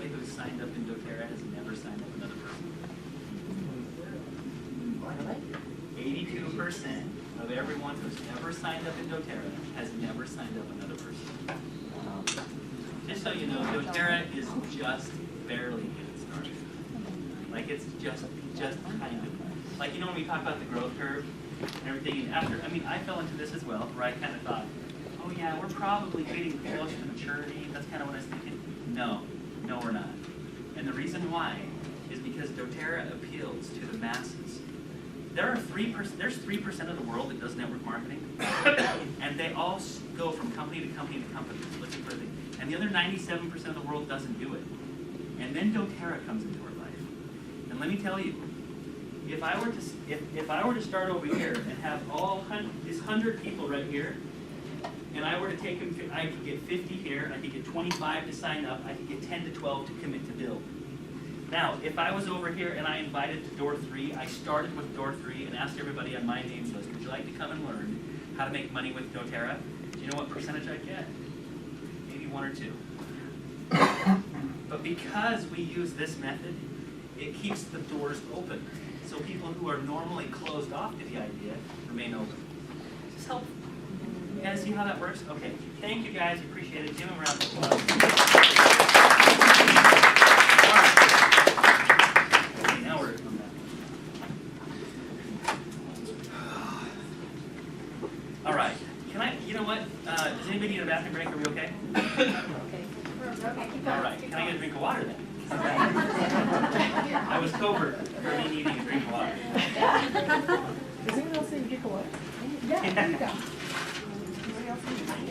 everybody who's signed up in doTERRA has never signed up another person? 82% of everyone who's ever signed up in doTERRA has never signed up another person. Just so you know, doTERRA is just barely getting started. Like it's just kind of. Like, you know, when we talk about the growth curve and everything, after, I mean, I fell into this as well, where I kind of thought, oh yeah, we're probably getting close to maturity. That's kind of what I was thinking. No, we're not. And the reason why is because doTERRA appeals to the masses. There's 3% of the world that does network marketing, and they all go from company to company to company looking for things. And the other 97% of the world doesn't do it. And then doTERRA comes into our life. And let me tell you, if I were to start over here and have all these 100 people right here, and I were to take them, I could get 50 here, I could get 25 to sign up, I could get 10 to 12 to commit to build. Now, if I was over here and I invited to door 3, I started with door 3 and asked everybody on my name list, would you like to come and learn how to make money with doTERRA? Do you know what percentage I'd get? Maybe 1 or 2. But because we use this method, it keeps the doors open. So people who are normally closed off to the idea remain open. Does this help? You guys see how that works? Okay. Thank you guys. Appreciate it. Give them a round of applause. All right. Okay, now we're on that. All right. Can I, you know what? Does anybody need a bathroom break? Are we okay? Okay. All right. Can I get a drink of water then? I was covert for me needing a drink of water. Does anyone else need a drink of water? Yeah, there you go. Anybody else need a drink?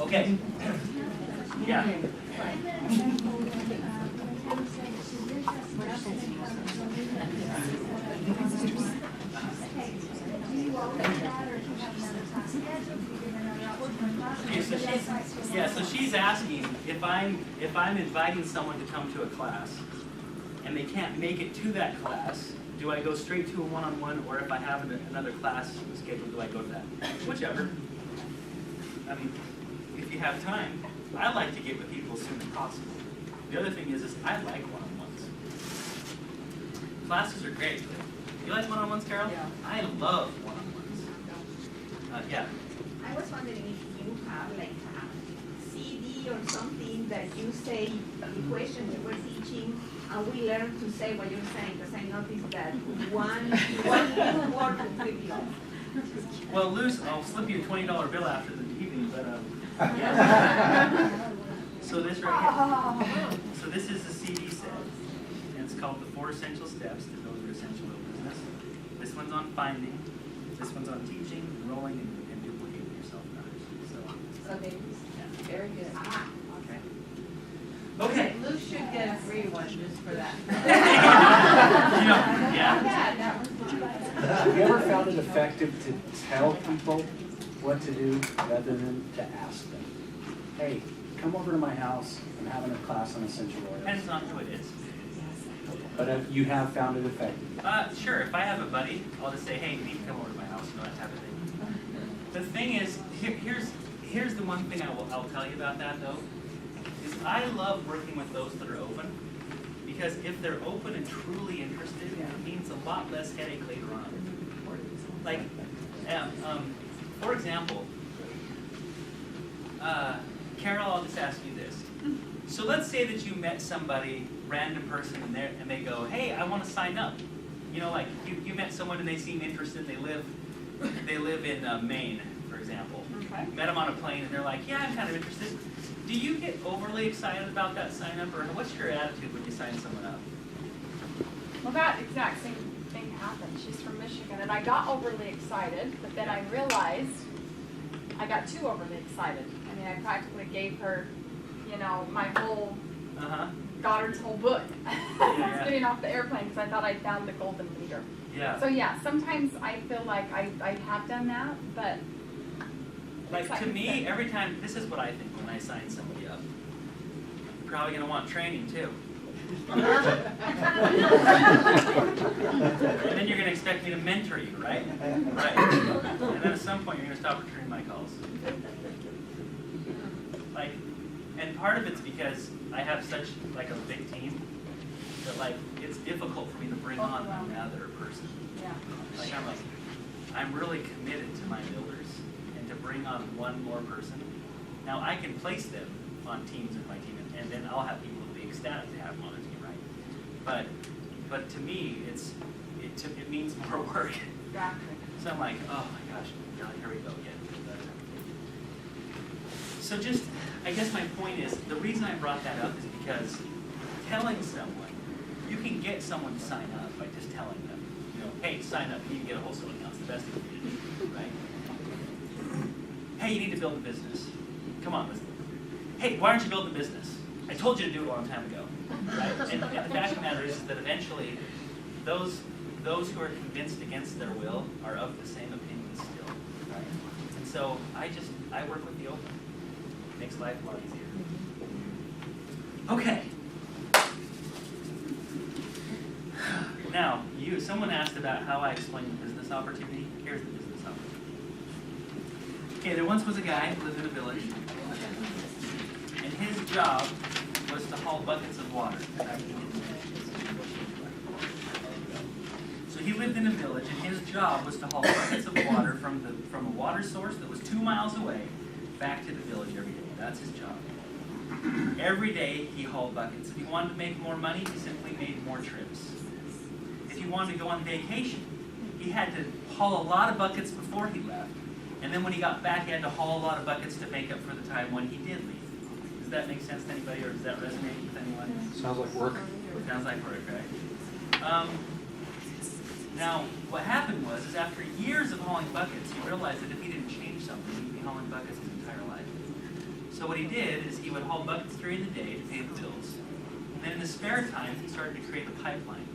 Okay. Yeah. So she's asking if I'm inviting someone to come to a class and they can't make it to that class, do I go straight to a one-on-one, or if I have another class scheduled, do I go to that? Whichever. I mean, if you have time, I like to get with people as soon as possible. The other thing is I like one-on-ones. Classes are great. You like one-on-ones, Carol? Yeah. I love one-on-ones. Yeah. I was wondering if you have like a CD or something that you say the questions you were teaching, and we learn to say what you're saying, because I noticed that one new word completely off. Well, I'll slip you a $20 bill after the evening, but yeah. So this right here. So this is the CD set, and it's called the 4 Essential Steps to Build Your Essential Oil Business. This one's on finding. This one's on teaching, enrolling, and duplicating yourself and others. So, Okay, yeah. very good. Okay. Okay. Lou should get a free one just for that. Yeah. Yeah, that was fun. Have you ever found it effective to tell people what to do rather than to ask them? Hey, come over to my house. I'm having a class on essential oils. Depends on who it is. But you have found it effective. Sure. If I have a buddy, I'll just say, hey, you need to come over to my house, and that type of thing. The thing is, here's the one thing I'll tell you about that though, is I love working with those that are open, because if they're open and truly interested, it means a lot less headache later on. Like, for example, Carol, I'll just ask you this. So let's say that you met somebody, random person, and they go, hey, I want to sign up. You know, like you met someone and they seem interested. They live in Maine, for example. Okay. Met them on a plane and they're like, yeah, I'm kind of interested. Do you get overly excited about that sign up, or what's your attitude when you sign someone up? Well, that exact same thing happened. She's from Michigan, and I got overly excited, but then I realized I got too overly excited. I mean, I practically gave her, you know, my whole, got her whole book. Yeah. Getting off the airplane because I thought I found the golden leader. Yeah. So yeah, sometimes I feel like I have done that, but like to me, every time, this is what I think when I sign somebody up. You're probably going to want training too. And then you're going to expect me to mentor you, right? Right. And then at some point, you're going to stop returning my calls. Like, and part of it's because I have such like a big team that like it's difficult for me to bring on another person. Yeah. Like I'm really committed to my builders and to bring on one more person. Now I can place them on teams in my team, and then I'll have people who'll be ecstatic to have them on a team, right? But to me, it means more work. Exactly. So I'm like, oh my gosh, here we go again. So just, I guess my point is, the reason I brought that up is because telling someone, you can get someone to sign up by just telling them, hey, sign up, you need to get a wholesaling house, the best thing for you to do, right? Hey, you need to build a business. Come on, listen. Hey, why aren't you building a business? I told you to do it a long time ago, right? And the fact of the matter is that eventually, those who are convinced against their will are of the same opinion still, right? And so I work with the open. It makes life a lot easier. Okay. Now, someone asked about how I explain the business opportunity. Here's the business opportunity. Okay, there once was a guy who lived in a village, and his job was to haul buckets of water. So he lived in a village, and his job was to haul buckets of water from a water source that was 2 miles away back to the village every day. That's his job. Every day he hauled buckets. If he wanted to make more money, he simply made more trips. If he wanted to go on vacation, he had to haul a lot of buckets before he left. And then when he got back, he had to haul a lot of buckets to make up for the time when he did leave. Does that make sense to anybody, or does that resonate with anyone? Sounds like work. Sounds like work, right? Now, what happened was after years of hauling buckets, he realized that if he didn't change something, he'd be hauling buckets his entire life. So what he did is he would haul buckets during the day to pay the bills. And then in his spare time, he started to create a pipeline.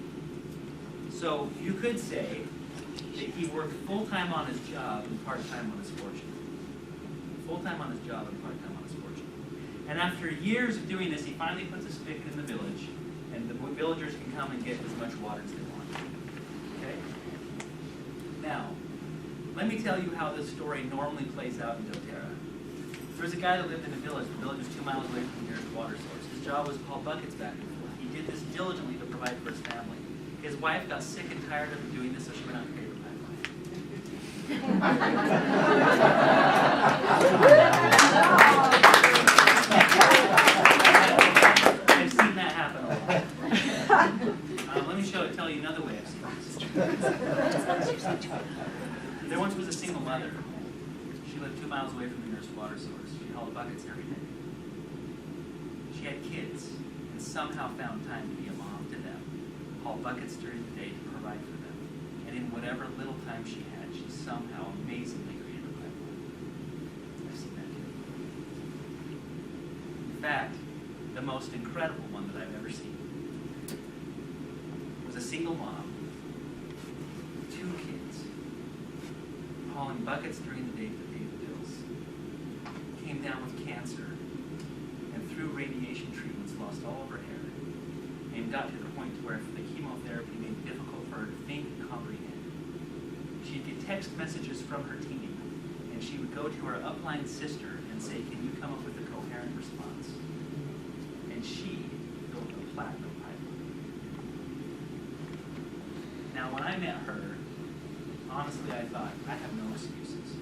So you could say that he worked full-time on his job and part-time on his fortune. Full-time on his job and part-time on his fortune. And after years of doing this, he finally puts a spigot in the village, and the villagers can come and get as much water as they want. Okay? Now, let me tell you how this story normally plays out in doTERRA. There was a guy that lived in a village. The village was 2 miles away from the nearest water source. His job was to haul buckets back and forth. He did this diligently to provide for his family. His wife got sick and tired of him doing this, so she went out and created a pipeline. I've seen that happen a lot. Let me tell you another way I've seen this. There once was a single mother. She lived 2 miles away from the nearest water source. She hauled buckets every day. She had kids and somehow found time to be a mom to them. Hauled buckets during the day to provide for them. And in whatever little time she had, she somehow amazingly created a pipeline. I've seen that too. In fact, the most incredible one that I've ever seen was a single mom, 2 kids, hauling buckets during the day to pay the bills. Came down with cancer, and through radiation treatments lost all of her hair, and got to the point where the chemotherapy made it difficult for her to think and comprehend. She'd get text messages from her team, and she would go to her upline sister and say, can you come up with a coherent response? And she built a platinum pipeline. Now, when I met her, honestly, I thought, I have no excuses.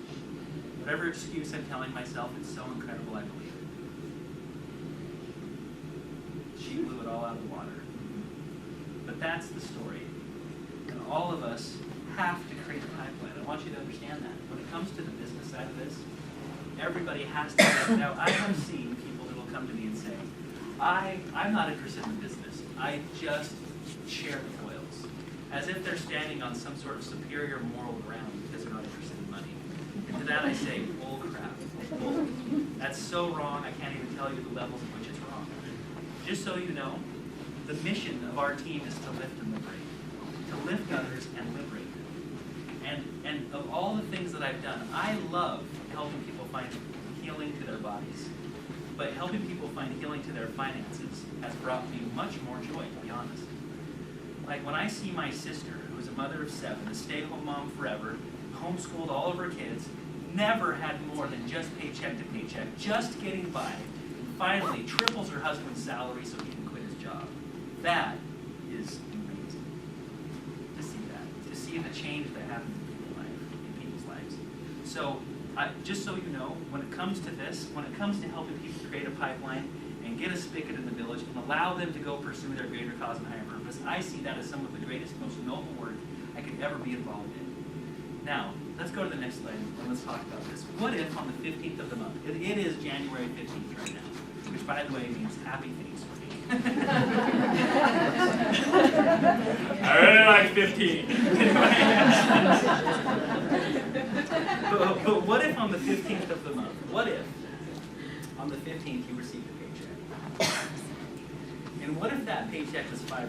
Whatever excuse I'm telling myself, it's so incredible I believe it. She blew it all out of the water. But that's the story. And all of us have to create a pipeline. I want you to understand that. When it comes to the business side of this, everybody has to. Now, I have seen people that will come to me and say, I'm not interested in business. I just share the foils. As if they're standing on some sort of superior moral ground because they're not interested in money. And to that I say, bull crap. Bull. That's so wrong, I can't even tell you the levels at which it's wrong. Just so you know, the mission of our team is to lift and liberate. To lift others and liberate them. And of all the things that I've done, I love helping people find healing to their bodies. But helping people find healing to their finances has brought me much more joy, to be honest. Like when I see my sister, who was a mother of 7, a stay-at-home mom forever, homeschooled all of her kids, never had more than just paycheck to paycheck, just getting by, finally triples her husband's salary so he can quit his job. That is amazing. To see that, to see the change that happens in people's lives. So, just so you know, when it comes to this, when it comes to helping people create a pipeline and get a spigot in the village and allow them to go pursue their greater cause and higher purpose, I see that as some of the greatest, most noble work I could ever be involved in. Now, let's go to the next slide and let's talk about this. What if on the 15th of the month, it is January 15th right now, which by the way means happy things for me. I really like 15. But what if on the 15th of the month, what if on the 15th you received a paycheck? And what if that paycheck was $5,000?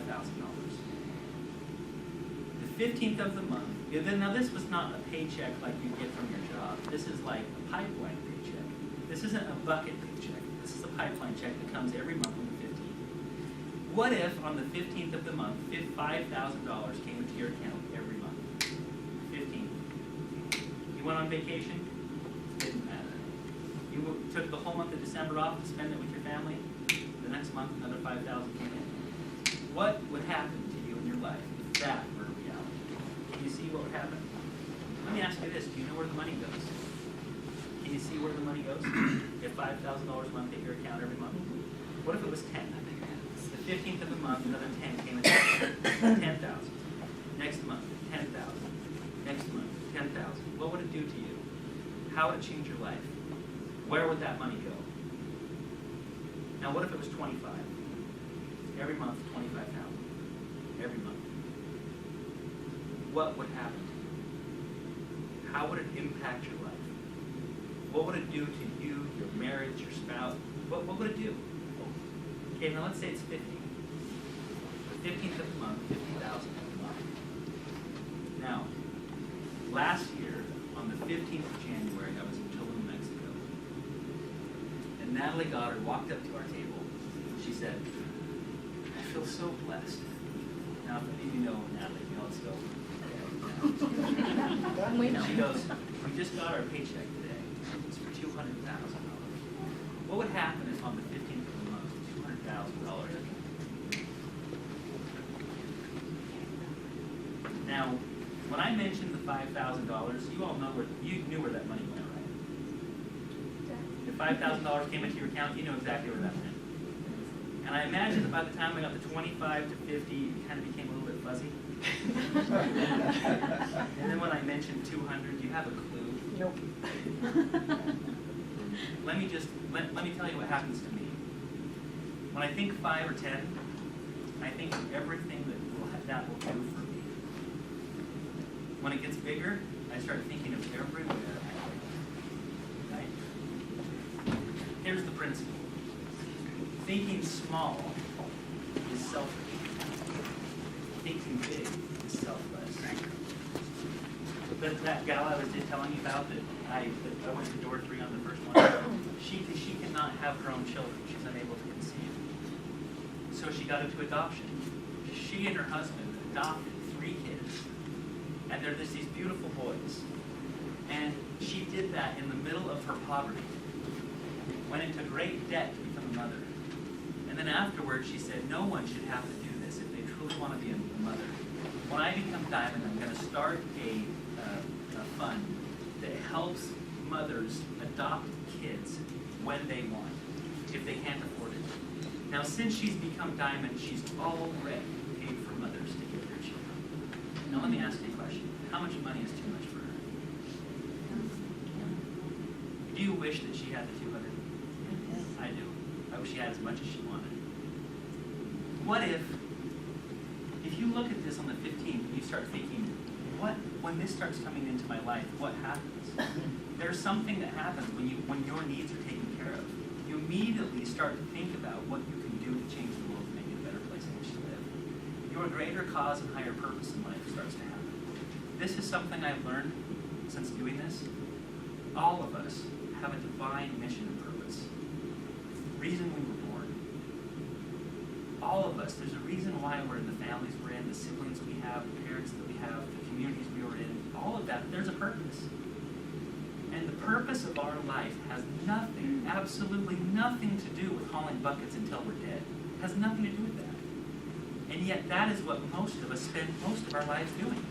The 15th of the month, now this was not a paycheck like you get from your job. This is like a pipeline paycheck. This isn't a bucket paycheck. This is a pipeline check that comes every month on the 15th. What if on the 15th of the month, $5,000 came into your account every month? 15th. You went on vacation? Didn't matter. You took the whole month of December off to spend it with your family? The next month, another $5,000 came in. What would happen to you in your life if that were a reality? Can you see what would happen? Let me ask you this. Do you know where the money goes? Can you see where the money goes? If $5,000 a month hit your account every month? What if it was 10? The 15th of the month, another 10 came in. 10,000. Next month, 10,000. Next month, 10,000. What would it do to you? How would it change your life? Where would that money go? Now, what if it was 25? Every month, 25,000. Every month. What would happen to you? How would it impact your life? What would it do to you, your marriage, your spouse? What would it do? Okay, now let's say it's 50. The 15th of the month, 50,000 a month. Now, last year, on the 15th of January, I was in Tulum, Mexico. And Natalie Goddard walked up to our table. She said, I feel so blessed. Now, if any of you know Natalie, you know, let's go. She goes, we just got our paycheck today. It's for $200,000. What would happen if on the 15th of the month, $200,000? Now, when I mentioned the $5,000, you all know you knew where that money went, right? If $5,000 came into your account, you know exactly where that went. And I imagine that by the time we got to 25 to 50, it kind of became a little bit fuzzy. And then when I mentioned 200, do you have a clue? Nope. Let me tell you what happens to me. When I think 5 or 10, I think of everything that will do for me. When it gets bigger, I start thinking of everywhere I go. Right? Here's the principle. Thinking small is selfish. Thinking big is selfless. That gal I was just telling you about that I went to door 3 on the first one, she cannot have her own children. She's unable to conceive. So she got into adoption. She and her husband adopted 3 kids. And they're just these beautiful boys. And she did that in the middle of her poverty. Went into great debt to become a mother. And then afterwards she said, no one should have to do this if they truly want to be a mother. When I become Diamond, I'm going to start a fund that helps mothers adopt kids when they want, if they can't afford it. Now, since she's become Diamond, she's already paid for mothers to give their children. Now, let me ask you a question. How much money is too much for her? Do you wish that she had the 200? I do. I wish she had as much as she wanted. What if you look at this on the 15th and you start thinking, when this starts coming into my life, what happens? There's something that happens when your needs are taken care of. You immediately start to think about what you can do to change the world and make it a better place in which to live. Your greater cause and higher purpose in life starts to happen. This is something I've learned since doing this. All of us have a divine mission and purpose. Reason we were born. all of us, there's a reason why we're in the families we're in, the siblings we have, the parents that we have, the communities we were in, all of that, there's a purpose. And the purpose of our life has nothing, absolutely nothing to do with hauling buckets until we're dead. It has nothing to do with that. And yet that is what most of us spend most of our lives doing.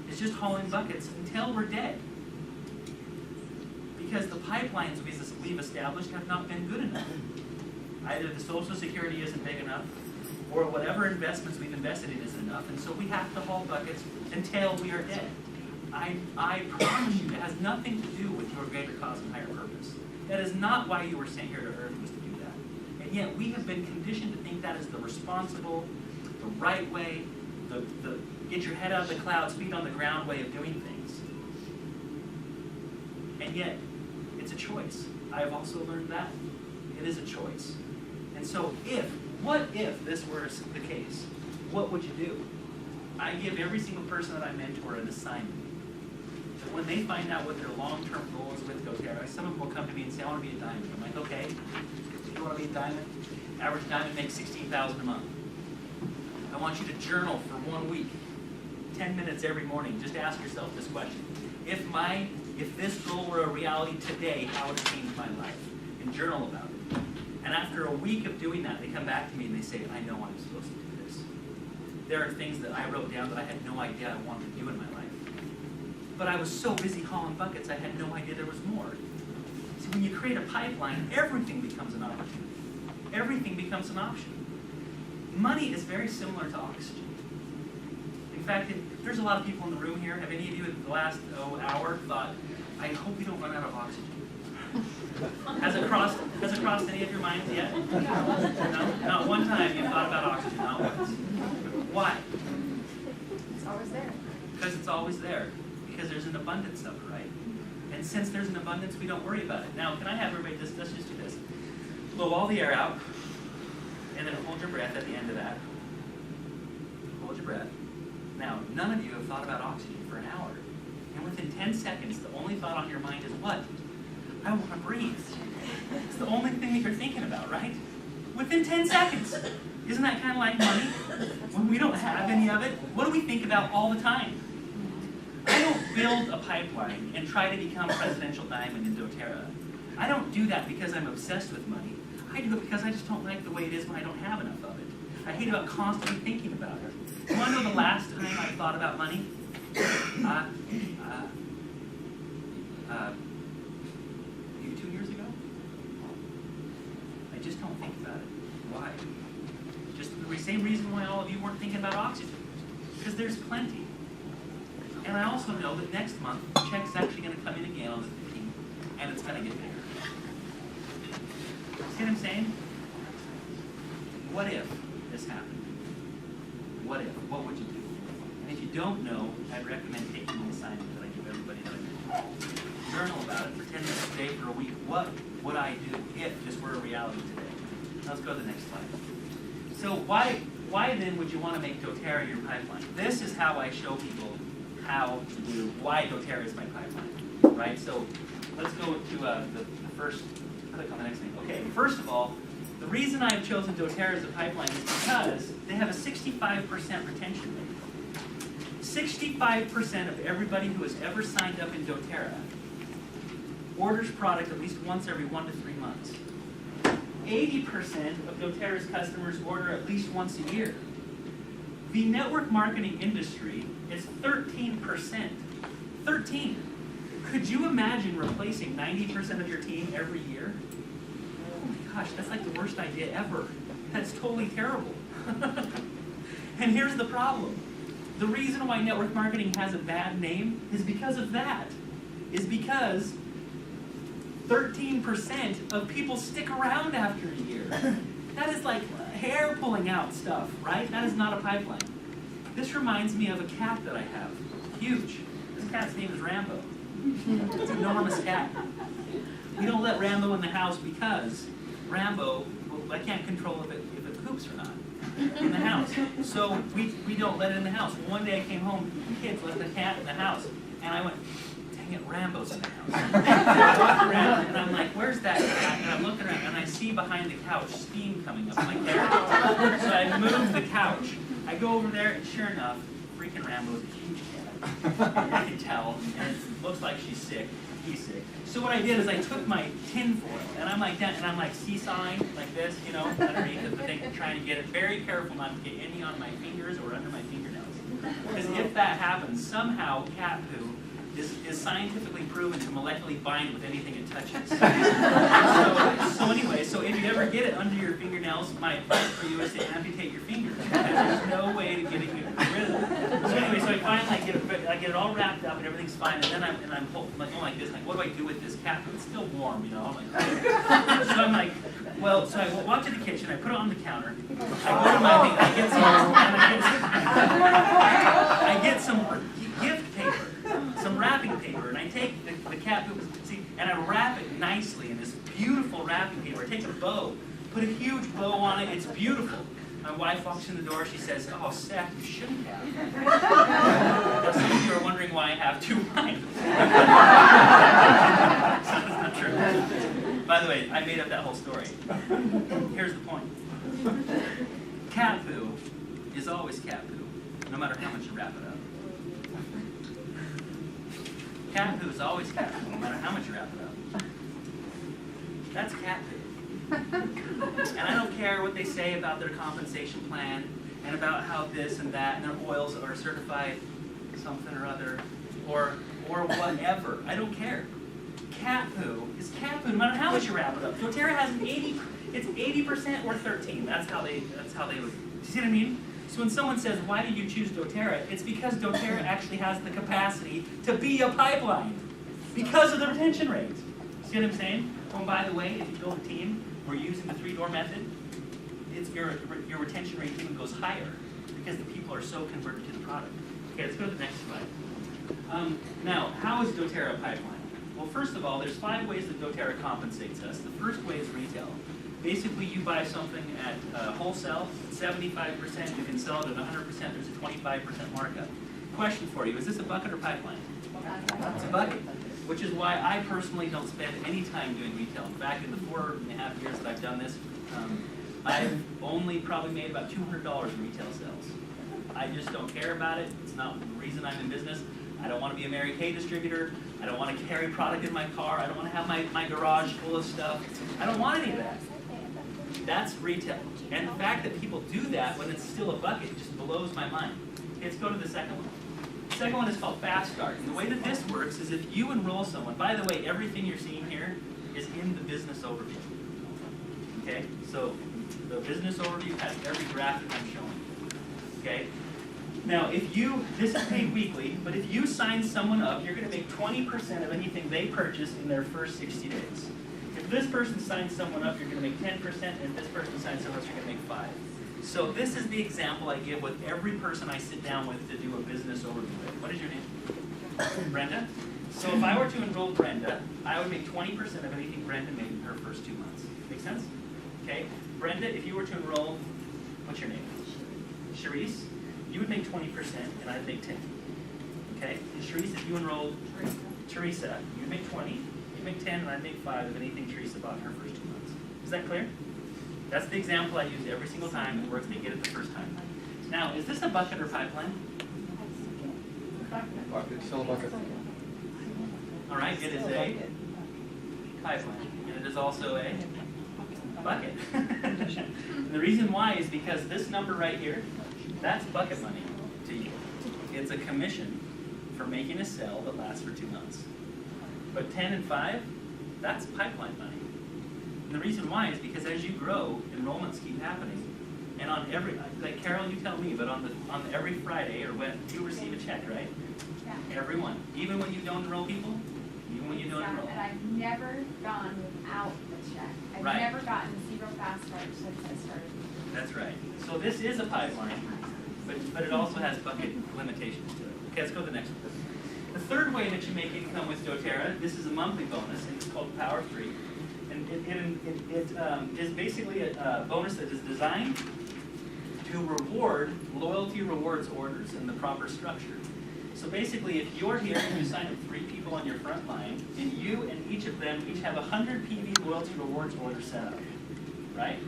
It's just hauling buckets until we're dead. Because the pipelines we've established have not been good enough. Either the Social Security isn't big enough, or whatever investments we've invested in isn't enough, and so we have to haul buckets until we are dead. I promise you, it has nothing to do with your greater cause and higher purpose. That is not why you were sent here to earth, was to do that. And yet we have been conditioned to think that is the responsible, the right way, the get your head out of the clouds, feet on the ground way of doing things. And yet, it's a choice. I have also learned that. It is a choice. And so what if this were the case? What would you do? I give every single person that I mentor an assignment. So when they find out what their long-term goal is with doTERRA, some of them will come to me and say, I want to be a diamond. I'm like, okay, you want to be a diamond? Average diamond makes $16,000 a month. I want you to journal for 1 week, 10 minutes every morning. Just ask yourself this question. If this goal were a reality today, how would it change my life? And journal about it. And after a week of doing that, they come back to me and they say, I know I'm supposed to do this. There are things that I wrote down that I had no idea I wanted to do in my life. But I was so busy hauling buckets, I had no idea there was more. See, when you create a pipeline, everything becomes an opportunity. Everything becomes an option. Money is very similar to oxygen. In fact, there's a lot of people in the room here. Have any of you in the last hour thought, I hope we don't run out of oxygen? Has it crossed any of your minds yet? No? Not one time you thought about oxygen, not once. Why? It's always there. Because it's always there. Because there's an abundance of it, right? And since there's an abundance, we don't worry about it. Now, can I have everybody, let's just do this. Blow all the air out, and then hold your breath at the end of that. Hold your breath. Now, none of you have thought about oxygen for an hour. And within 10 seconds, the only thought on your mind is what? I want to breathe. It's the only thing that you're thinking about, right? Within 10 seconds. Isn't that kind of like money? When we don't have any of it, what do we think about all the time? I don't build a pipeline and try to become presidential diamond in doTERRA. I don't do that because I'm obsessed with money. I do it because I just don't like the way it is when I don't have enough of it. I hate about constantly thinking about it. You want to know the last time I thought about money? Maybe 2 years ago? I just don't think about it. Why? Just the same reason why all of you weren't thinking about oxygen. Because there's plenty. And I also know that next month, the check's actually going to come in again on the 15th, and it's going to get bigger. See what I'm saying? What if this happened? What if? What would you do? And if you don't know, I'd recommend taking the assignment that I give everybody that I mentor. Journal about it for 10 minutes a day for a week. What would I do if this were a reality today? Let's go to the next slide. So why then would you want to make doTERRA your pipeline? This is how I show people how to do, why doTERRA is my pipeline, right? So let's go to the first, click on the next thing. Okay, first of all, the reason I've chosen doTERRA as a pipeline is because they have a 65% retention rate. 65% of everybody who has ever signed up in doTERRA orders product at least once every 1 to 3 months. 80% of doTERRA's customers order at least once a year. The network marketing industry is 13%. 13. Could you imagine replacing 90% of your team every year? Oh my gosh, that's like the worst idea ever. That's totally terrible. And here's the problem. The reason why network marketing has a bad name is because of that. Is because 13% of people stick around after a year. That is like hair pulling out stuff, right? That is not a pipeline. This reminds me of a cat that I have. Huge. This cat's name is Rambo. It's an enormous cat. We don't let Rambo in the house because Rambo, well, I can't control if it poops or not in the house. So we don't let it in the house. One day I came home, the kids left the cat in the house, and I went, dang dang it, Rambo's in the house. I walk around and I'm like, where's that guy? And I'm looking around and I see behind the couch steam coming up. I'm like, there. So I move the couch. I go over there and sure enough, freaking Rambo's a huge cat. I can tell, and it looks like she's sick. He's sick. So what I did is I took my tin foil and I'm like that, and I'm like seesawing like this, you know, underneath of the thing, trying to get it very careful not to get any on my fingers or under my fingernails. Because if that happens, somehow cat poo is scientifically proven to molecularly bind with anything it touches. So anyway, so if you ever get it under your fingernails, my advice for you is to amputate your fingers. Because there's no way to get rid of it. So anyway, so I finally I get it all wrapped up and everything's fine, and then I'm going like this, like, what do I do with this cat poo? It's still warm, you know. I'm like, so I'm like, well, so I walk to the kitchen, I put it on the counter, I go to my thing, I get some gift paper, some wrapping paper, and I take the cat poo, and I wrap it nicely in this beautiful wrapping paper. I take a bow, put a huge bow on it, it's beautiful. My wife walks in the door, she says, oh, Seth, you shouldn't have. Now, some of you are wondering why I have 2 wives. That's not true. By the way, I made up that whole story. Here's the point. Cat poo is always cat poo, no matter how much you wrap it up. Cat poo is always cat poo, no matter how much you wrap it up. That's cat poo. And I don't care what they say about their compensation plan and about how this and that and their oils are certified something or other or whatever. I don't care. Cat poo is cat poo no matter how much you wrap it up. doTERRA has it's 80% or 13. That's how they would. You see what I mean? So when someone says, why did you choose doTERRA? It's because doTERRA actually has the capacity to be a pipeline because of the retention rate. See what I'm saying? Oh, and by the way, if you build a team, we're using the 3-door method, your retention rate even goes higher because the people are so converted to the product. Okay, let's go to the next slide. Now, how is doTERRA a pipeline? Well, first of all, there's 5 ways that doTERRA compensates us. The first way is retail. Basically, you buy something at wholesale, 75%, you can sell it at 100%, there's a 25% markup. Question for you, is this a bucket or pipeline? It's a bucket. Which is why I personally don't spend any time doing retail. In fact, in the 4.5 years that I've done this, I've only probably made about $200 in retail sales. I just don't care about it. It's not the reason I'm in business. I don't want to be a Mary Kay distributor. I don't want to carry product in my car. I don't want to have my garage full of stuff. I don't want any of that. That's retail. And the fact that people do that when it's still a bucket just blows my mind. Okay, let's go to the second one. The second one is called Fast Start. And the way that this works is if you enroll someone, by the way, everything you're seeing here is in the business overview. Okay, so the business overview has every graphic I'm showing. Okay, now this is paid weekly, but if you sign someone up, you're going to make 20% of anything they purchase in their first 60 days. If this person signs someone up, you're going to make 10%, and if this person signs someone up, you're going to make 5%. So this is the example I give with every person I sit down with to do a business overview with. What is your name? Brenda? So if I were to enroll Brenda, I would make 20% of anything Brenda made in her first 2 months. Make sense? Okay. Brenda, if you were to enroll, what's your name? Charisse, you would make 20% and I'd make 10. Okay? And Charisse, if you enrolled Teresa, you'd make 20, you'd make 10, and I'd make 5 of anything Teresa bought in her first 2 months. Is that clear? That's the example I use every single time. It works, they get it the first time. Now, is this a bucket or pipeline? Bucket, still a bucket. All right, it is a pipeline. And it is also a bucket. And the reason why is because this number right here, that's bucket money to you. It's a commission for making a sale that lasts for 2 months. But 10 and 5, that's pipeline money. And the reason why is because as you grow, enrollments keep happening. And on every, like Carol, you tell me, but on every Friday, or when you receive a check, right? Yeah. Everyone, even when you don't enroll people, even when you don't enroll. And I've never gone without the check. I've Right. never gotten 0 fast start since I started. That's right. So this is a pipeline, but it also has bucket limitations to it. Okay, let's go to the next one. The third way that you make income with doTERRA, this is a monthly bonus, and it's called Power 3. And it is basically a bonus that is designed to reward loyalty rewards orders in the proper structure. So basically, if you're here and you sign up 3 people on your front line, and you and each of them each have 100 PV loyalty rewards orders set up, right?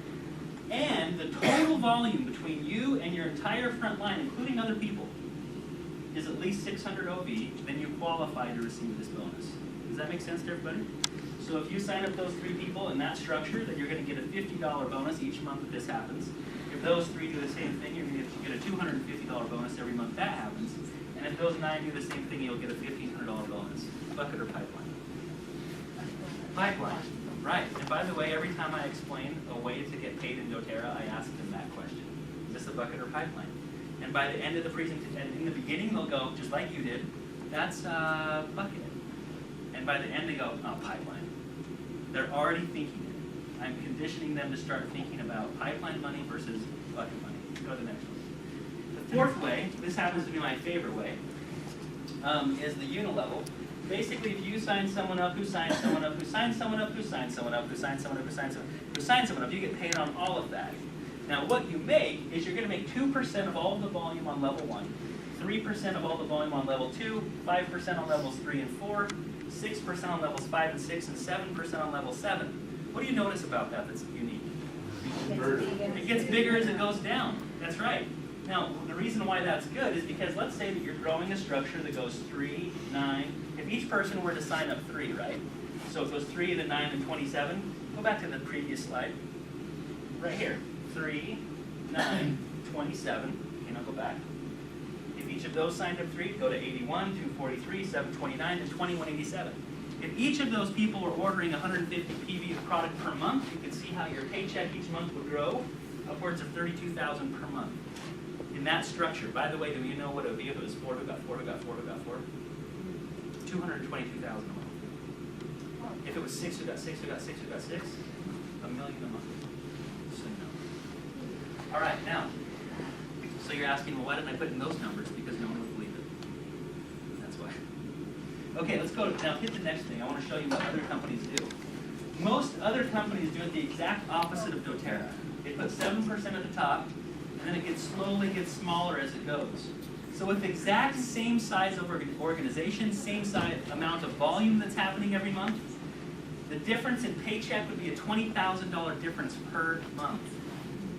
And the total volume between you and your entire front line, including other people, is at least 600 OV, then you qualify to receive this bonus. Does that make sense to everybody? So if you sign up those 3 people in that structure, then you're going to get a $50 bonus each month that this happens. If those 3 do the same thing, you're going to get a $250 bonus every month that happens. And if those 9 do the same thing, you'll get a $1,500 bonus. Bucket or pipeline? Pipeline, right. And by the way, every time I explain a way to get paid in doTERRA, I ask them that question. Is this a bucket or pipeline? And by the end of the presentation, in the beginning they'll go, just like you did, that's bucket. And by the end they go, oh, pipeline. They're already thinking it. I'm conditioning them to start thinking about pipeline money versus bucket money. Go to the next one. The fourth way, this happens to be my favorite way, is the unilevel. Basically, if you sign someone up, who signs someone up, who signs someone up, who signs someone up, who signs someone up, who signs someone up, who signs someone up, you get paid on all of that. Now, what you make is you're going to make 2% of all of the volume on level 1, 3% of all the volume on level 2, 5% on levels 3 and 4, 6% on levels 5 and 6, and 7% on level 7. What do you notice about that that's unique? It gets bigger as it goes down. That's right. Now, the reason why that's good is because let's say that you're growing a structure that goes 3, 9. If each person were to sign up 3, right? So it goes 3, then 9, then 27. Go back to the previous slide. Right here. 3, 9, 27. Okay, now go back. If each of those signed up 3, go to 81, 243, 729, and 2187. If each of those people were ordering 150 PV of product per month, you could see how your paycheck each month would grow upwards of $32,000 per month. In that structure, by the way, do you know what it would be if it was 4 who got 4 who got 4 who got 4? $222,000 a month. If it was 6 who got 6 who got 6 who got 6, $1 million a month. So you know. All right, now, so you're asking, well, why didn't I put in those numbers? Because no one would believe it. That's why. Okay, let's go now. Hit the next thing. I want to show you what other companies do. Most other companies do it the exact opposite of doTERRA. They put 7% at the top, and then it slowly gets smaller as it goes. So with the exact same size of organization, same size amount of volume that's happening every month, the difference in paycheck would be a $20,000 difference per month,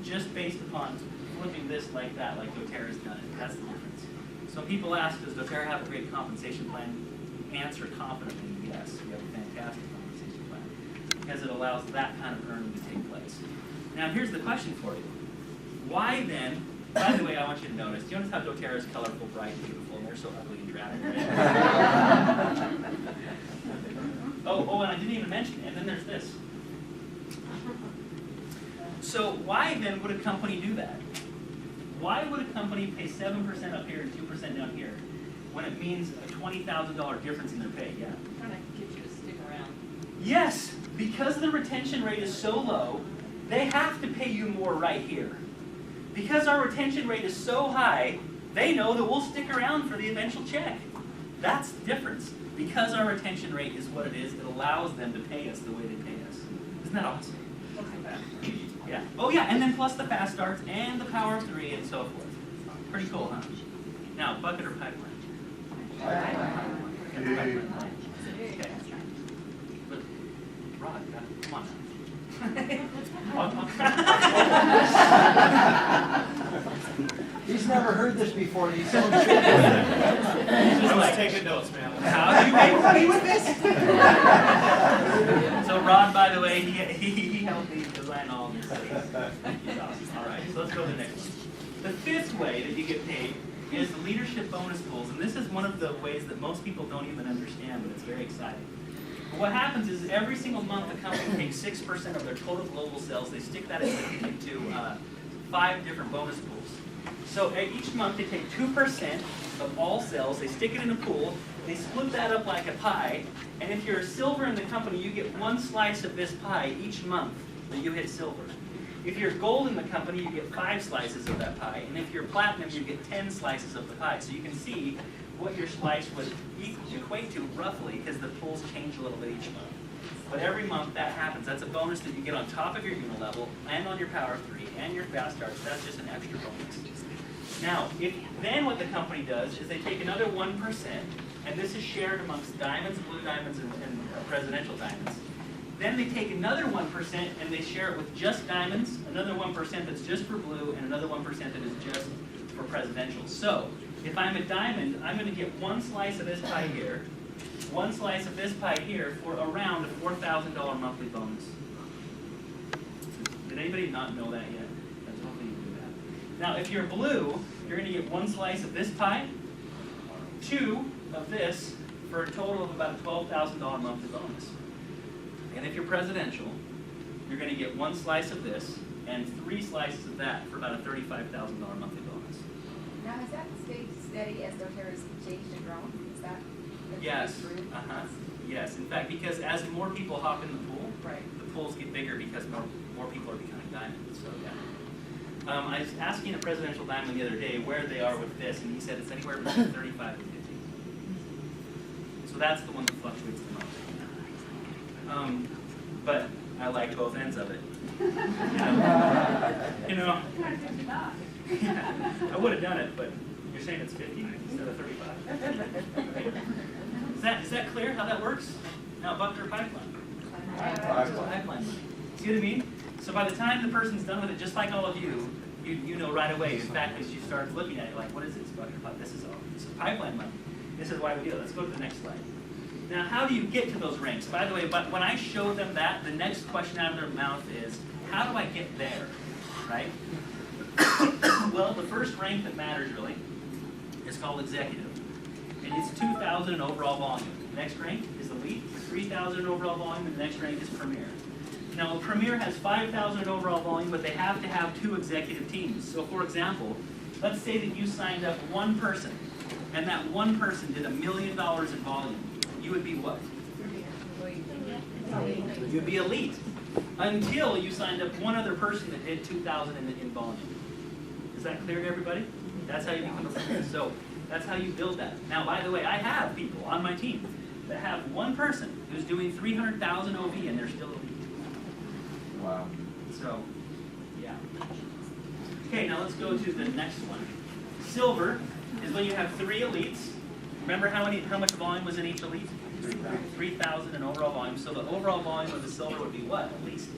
just based upon flipping this like that, like doTERRA's done it. That's the difference. So people ask, does doTERRA have a great compensation plan? Answer confidently, yes. We have a fantastic compensation plan because it allows that kind of earning to take place. Now here's the question for you. Why then, by the way, I want you to notice, do you notice how doTERRA is colorful, bright, and beautiful, and they're so ugly and drab, right? Oh, and I didn't even mention it, and then there's this. So why then would a company do that? Why would a company pay 7% up here and 2% down here when it means a $20,000 difference in their pay? Yeah. Trying to get you to stick around. Yes, because the retention rate is so low, they have to pay you more right here. Because our retention rate is so high, they know that we'll stick around for the eventual check. That's the difference. Because our retention rate is what it is, it allows them to pay us the way they pay us. Isn't that awesome? Yeah. Oh yeah, and then plus the fast starts and the power of 3 and so forth. Pretty cool, huh? Now, bucket or pipeline? Pipeline. Okay. But, Rod, come on now. He's never heard this before, he's so sure. He's just like, taking notes, man. how do you make money with this? So Rod, by the way, he helped me design all of this. He's awesome. All right, so let's go to the next one. The fifth way that you get paid is the leadership bonus pools, and this is one of the ways that most people don't even understand, but it's very exciting. But what happens is every single month the company takes 6% of their total global sales, they stick that into 5 different bonus pools. So each month they take 2% of all sales, they stick it in a pool, they split that up like a pie, and if you're a silver in the company, you get 1 slice of this pie each month that you hit silver. If you're gold in the company, you get 5 slices of that pie, and if you're platinum, you get 10 slices of the pie. So you can see what your slice would equate to roughly, because the pools change a little bit each month. But every month that happens. That's a bonus that you get on top of your unilevel, and on your power 3, and your fast starts. That's just an extra bonus. Now, then what the company does is they take another 1%, and this is shared amongst diamonds, blue diamonds, and presidential diamonds. Then they take another 1% and they share it with just diamonds, another 1% that's just for blue, and another 1% that is just for presidential. So, if I'm a diamond, I'm going to get one slice of this pie here, one slice of this pie here for around a $4,000 monthly bonus. Did anybody not know that yet? That's hopefully you do that. Now, if you're blue, you're going to get one slice of this pie, two of this, for a total of about a $12,000 monthly bonus. And if you're presidential, you're going to get one slice of this and 3 slices of that for about a $35,000 monthly bonus. Now, has that stayed steady as doTERRA's changed and grown? Is that? Yes. Yes. In fact, because as more people hop in the pool, Right. the pools get bigger because more people are becoming diamonds. So yeah. I was asking a presidential diamond the other day where they are with this, and he said it's anywhere between 35 and 50. So that's the one that fluctuates the most. But I like both ends of it. You know, I would have done it, but you're saying it's 50 instead of 35. Is that clear how that works? Now, bucket or pipeline? Pipeline. See what I mean? So by the time the person's done with it, just like all of you, you know right away. In fact, as you start looking at it, like, what is this bucket or pipeline? This is pipeline money. This is why we do it. Let's go to the next slide. Now, how do you get to those ranks? By the way, but when I show them that, the next question out of their mouth is, how do I get there? Right? Well, the first rank that matters really is called executive. And it's 2,000 in overall volume. The next rank is elite, 3,000 in overall volume, and the next rank is premier. Now, premier has 5,000 in overall volume, but they have to have 2 executive teams. So, for example, let's say that you signed up one person, and that one person did $1 million in volume. You would be what? You'd be elite. Until you signed up one other person that did 2,000 in volume. Is that clear to everybody? That's how you become a premier. So that's how you build that. Now, by the way, I have people on my team that have one person who's doing 300,000 OV and they're still elite. Wow. So, yeah. Okay, now let's go to the next one. Silver is when you have 3 elites. Remember how much volume was in each elite? 3,000 in overall volume. So the overall volume of the silver would be what, at least?